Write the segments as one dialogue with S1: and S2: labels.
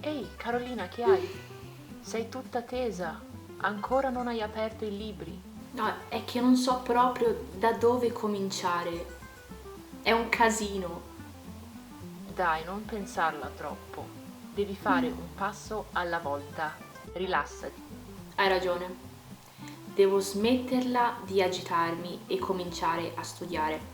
S1: Ehi, Carolina, che hai? Sei tutta tesa. Ancora non hai aperto i libri.
S2: No, è che non so proprio da dove cominciare. È un casino.
S1: Dai, non pensarla troppo. Devi fare un passo alla volta. Rilassati.
S2: Hai ragione. Devo smetterla di agitarmi e cominciare a studiare.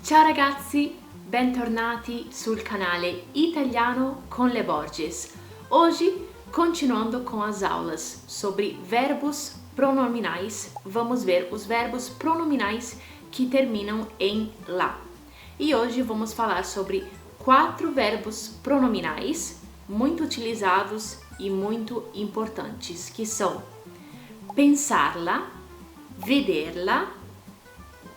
S2: Ciao ragazzi, bentornati sul canale Italiano com Le Borges. Hoje, continuando com as aulas sobre verbos pronominais, vamos ver os verbos pronominais que terminam em lá. E hoje vamos falar sobre 4 verbos pronominais muito utilizados e muito importantes, que são pensarla, vederla,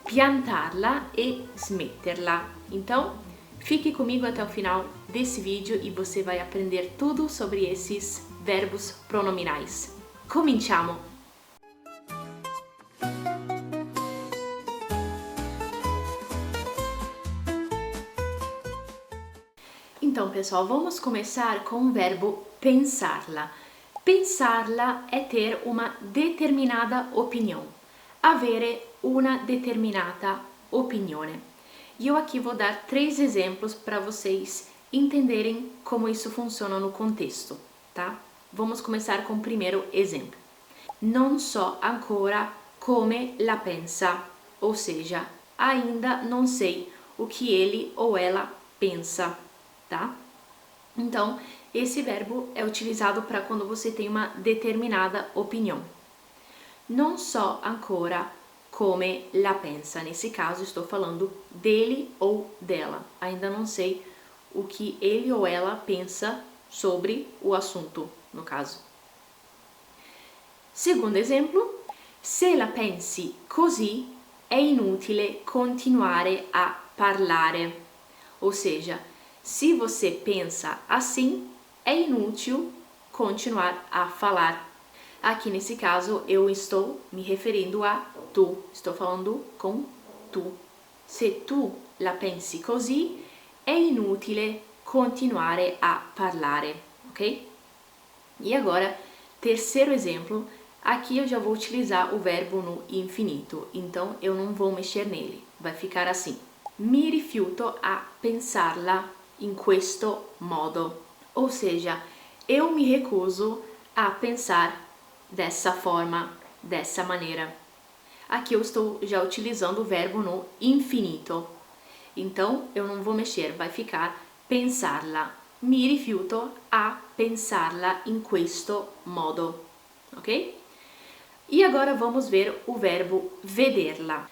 S2: piantarla e smetterla. Então, fique comigo até o final desse vídeo e você vai aprender tudo sobre esses verbos pronominais. Cominciamo! Então, pessoal, vamos começar com o verbo pensarla. Pensarla é ter uma determinada opinião. Avere una determinata opinione. E eu aqui vou dar 3 exemplos para vocês entenderem como isso funciona no contexto, tá? Vamos começar com o primeiro exemplo. Non so ancora come la pensa, ou seja, ainda não sei o que ele ou ela pensa, tá? Então, esse verbo é utilizado para quando você tem uma determinada opinião. Non so ancora come la pensa. Nesse caso, estou falando dele ou dela. Ainda não sei o que ele ou ela pensa sobre o assunto, no caso. Segundo exemplo, se la pensi così è inutile continuare a parlare. Ou seja, se você pensa assim, é inútil continuar a falar. Aqui nesse caso eu estou me referindo a tu, estou falando com tu. Se tu la pensi così, è inutile continuare a parlare, ok? E agora, terceiro exemplo, aqui eu já vou utilizar o verbo no infinito, então eu não vou mexer nele, vai ficar assim. Mi rifiuto a pensarla in questo modo, ou seja, eu me recuso a pensar dessa forma, dessa maneira. Aqui eu estou já utilizando o verbo no infinito. Então, eu não vou mexer, vai ficar pensarla. Mi rifiuto a pensarla in questo modo. Ok? E agora vamos ver o verbo vederla.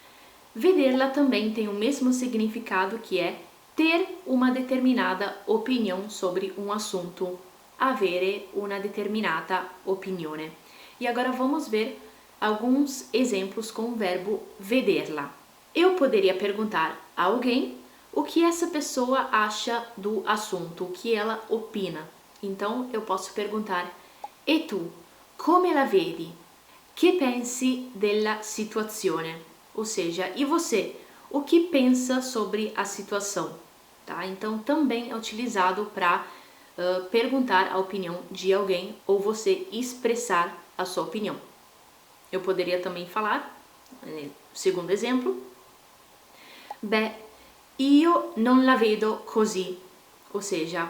S2: Vederla também tem o mesmo significado, que é ter uma determinada opinião sobre um assunto. Avere una determinata opinione. E agora vamos ver alguns exemplos com o verbo vederla. Eu poderia perguntar a alguém o que essa pessoa acha do assunto, o que ela opina. Então eu posso perguntar: E tu, come la vedi? Che pensi della situazione? Ou seja, e você, o que pensa sobre a situação? Tá? Então também é utilizado para perguntar a opinião de alguém ou você expressar a sua opinião. Eu poderia também falar, segundo exemplo, beh, io non la vedo così, ou seja,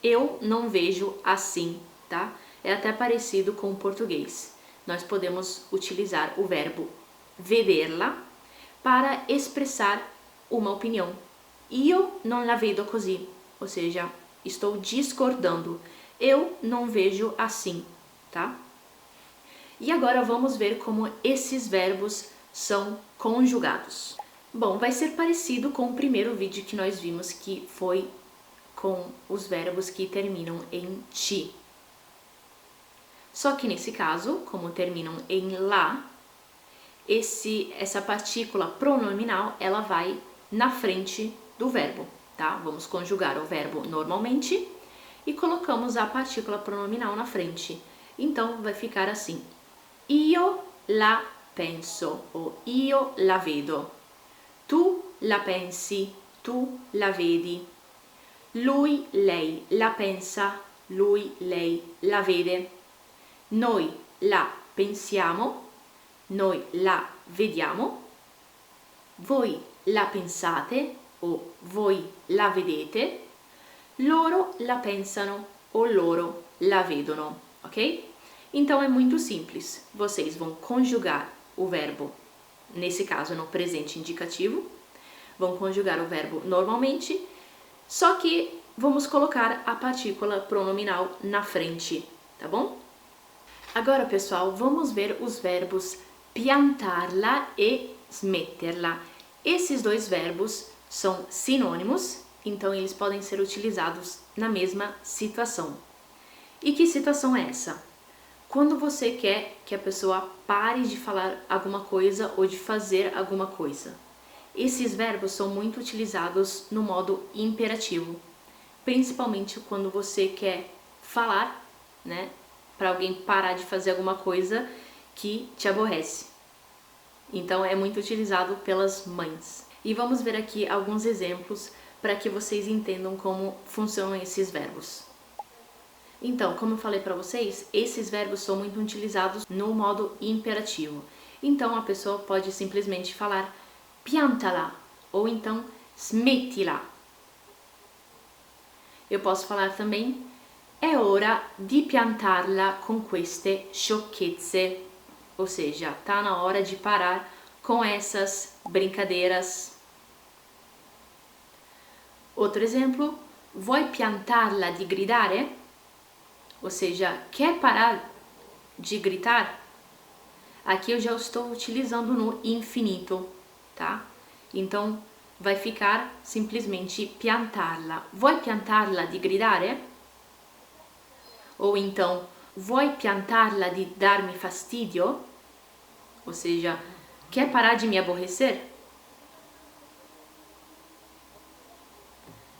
S2: eu não vejo assim, tá? É até parecido com o português. Nós podemos utilizar o verbo vederla para expressar uma opinião. Io non la vedo così, ou seja, estou discordando. Eu não vejo assim, tá? E agora vamos ver como esses verbos são conjugados. Bom, vai ser parecido com o primeiro vídeo que nós vimos, que foi com os verbos que terminam em ti. Só que nesse caso, como terminam em lá, essa partícula pronominal, ela vai na frente do verbo, tá? Vamos conjugar o verbo normalmente e colocamos a partícula pronominal na frente. Então, vai ficar assim: io la penso o io la vedo. Tu la pensi, tu la vedi. Lui, lei la pensa, lui, lei la vede. Noi la pensiamo, noi la vediamo. Voi la pensate o voi la vedete. Loro la pensano ou loro la vedono, ok? Então é muito simples. Vocês vão conjugar o verbo, nesse caso no presente indicativo, vão conjugar o verbo normalmente, só que vamos colocar a partícula pronominal na frente, tá bom? Agora, pessoal, vamos ver os verbos piantarla e smetterla. Esses dois verbos são sinônimos, então eles podem ser utilizados na mesma situação. E que situação é essa? Quando você quer que a pessoa pare de falar alguma coisa ou de fazer alguma coisa. Esses verbos são muito utilizados no modo imperativo, principalmente quando você quer falar, né, para alguém parar de fazer alguma coisa que te aborrece. Então é muito utilizado pelas mães. E vamos ver aqui alguns exemplos para que vocês entendam como funcionam esses verbos. Então, como eu falei para vocês, esses verbos são muito utilizados no modo imperativo. Então a pessoa pode simplesmente falar piantala ou então smettila. Eu posso falar também è ora di piantarla con queste sciocchezze, ou seja, tá na hora de parar com essas brincadeiras. Outro exemplo, vuoi piantarla di gridare? Ou seja, quer parar de gritar? Aqui eu já estou utilizando no infinito, tá? Então vai ficar simplesmente piantarla. Vuoi piantarla di gridare? Ou então, vuoi piantarla di darmi fastidio? Ou seja, quer parar de me aborrecer?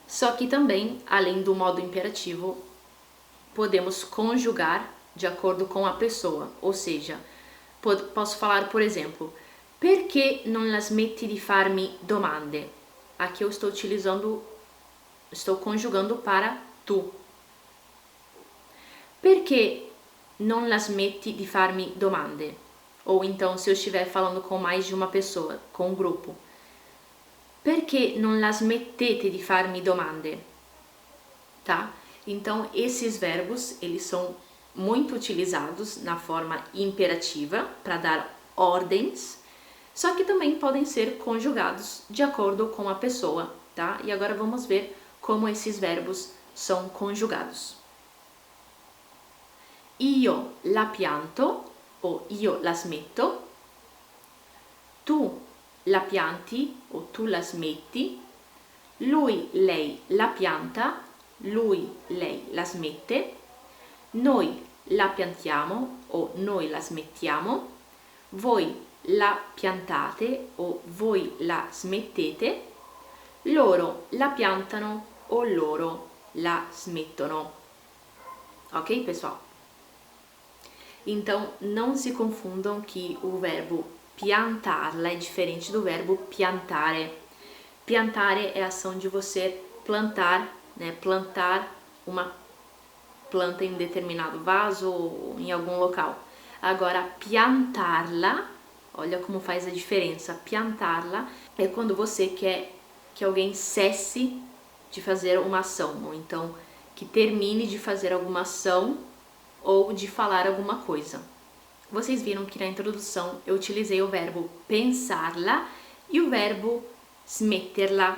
S2: Só que também, além do modo imperativo, podemos conjugar de acordo com a pessoa. Ou seja, posso falar, por exemplo, perché non la smetti di farmi domande? Aqui eu estou conjugando para tu. Perché non la smetti di farmi domande? Ou então, se eu estiver falando com mais de uma pessoa, com um grupo. Perché non la smettete di farmi domande? Tá? Então, esses verbos, eles são muito utilizados na forma imperativa para dar ordens, só que também podem ser conjugados de acordo com a pessoa, tá? E agora vamos ver como esses verbos são conjugados. Io la pianto o io la smetto. Tu la pianti o tu la smetti. Lui, lei la pianta. Lui, lei la smette. Noi la piantiamo o noi la smettiamo. Voi la piantate o voi la smettete. Loro la piantano o loro la smettono. Ok, pessoal? Então, não se confundam que o verbo piantarla é diferente do verbo piantare. Piantare é a ação de você plantar, né? Plantar uma planta em determinado vaso ou em algum local. Agora, piantarla, olha como faz a diferença. Piantarla é quando você quer que alguém cesse de fazer uma ação, ou então que termine de fazer alguma ação ou de falar alguma coisa. Vocês viram que na introdução eu utilizei o verbo pensarla e o verbo smetterla.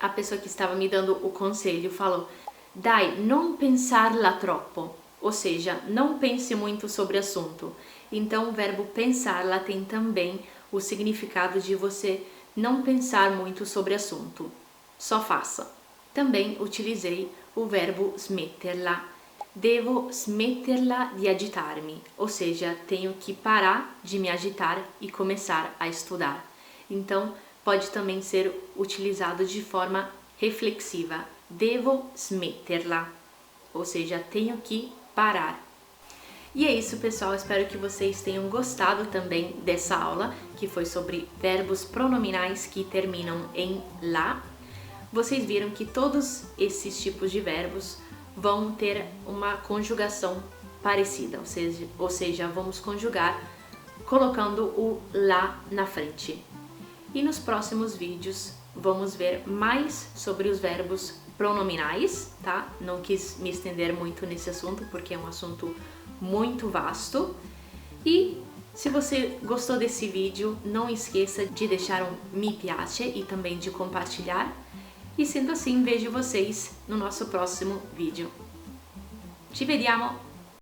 S2: A pessoa que estava me dando o conselho falou: dai, non pensarla troppo, ou seja, não pense muito sobre o assunto. Então o verbo pensarla tem também o significado de você não pensar muito sobre o assunto, só faça. Também utilizei o verbo smetterla. Devo smetterla di agitarmi, ou seja, tenho que parar de me agitar e começar a estudar. Então, pode também ser utilizado de forma reflexiva. Devo smetterla, ou seja, tenho que parar. E é isso, pessoal. Espero que vocês tenham gostado também dessa aula, que foi sobre verbos pronominais que terminam em la. vocês viram que todos esses tipos de verbos vão ter uma conjugação parecida, ou seja, vamos conjugar colocando o lá na frente. E nos próximos vídeos vamos ver mais sobre os verbos pronominais, tá? Não quis me estender muito nesse assunto porque é um assunto muito vasto. E se você gostou desse vídeo, não esqueça de deixar um mi piace e também de compartilhar. E sendo assim, vejo vocês no nosso próximo vídeo. Ci vediamo!